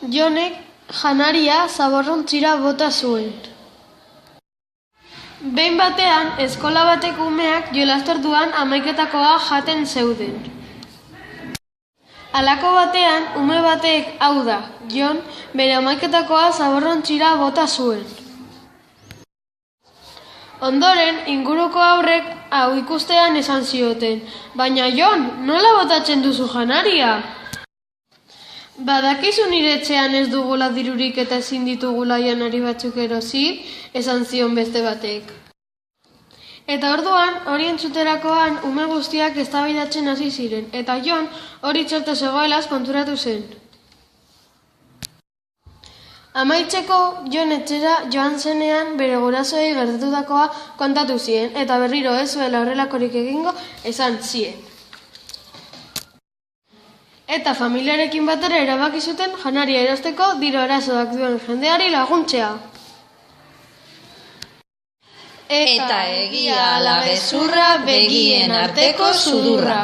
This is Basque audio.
Jonek janaria zaborrontzira bota zuen. Behin batean, eskola bateko umeak jolastorduan 11-takoa jaten zeuden. Halako batean, ume batek, hau da, Jon, bere 11-takoa zaborrontzira bota zuen. Ondoren, inguruko haurrek hau ikustean esan zioten, baina Jon, nola botatzen duzu janaria? Badakizu nire etxean ez dugula dirurik eta ezin ditugula janari batzuk erosi, esan zion beste batek. Eta orduan, hori entzuterakoan, ume guztiak eztabaidatzen hasi ziren, eta Jon hori txerte zegoelaz konturatu zen. Amaitzeko, Jon etxera joan zenean bere gurasoei gertatutakoa kontatu zien, eta berriro ez zuela horrelakorik egingo esan zien. Eta familiarekin batera erabaki zuten janaria erosteko diru arazoak duen jendeari laguntzea. Eta egia ala gezurra begien arteko sudurra.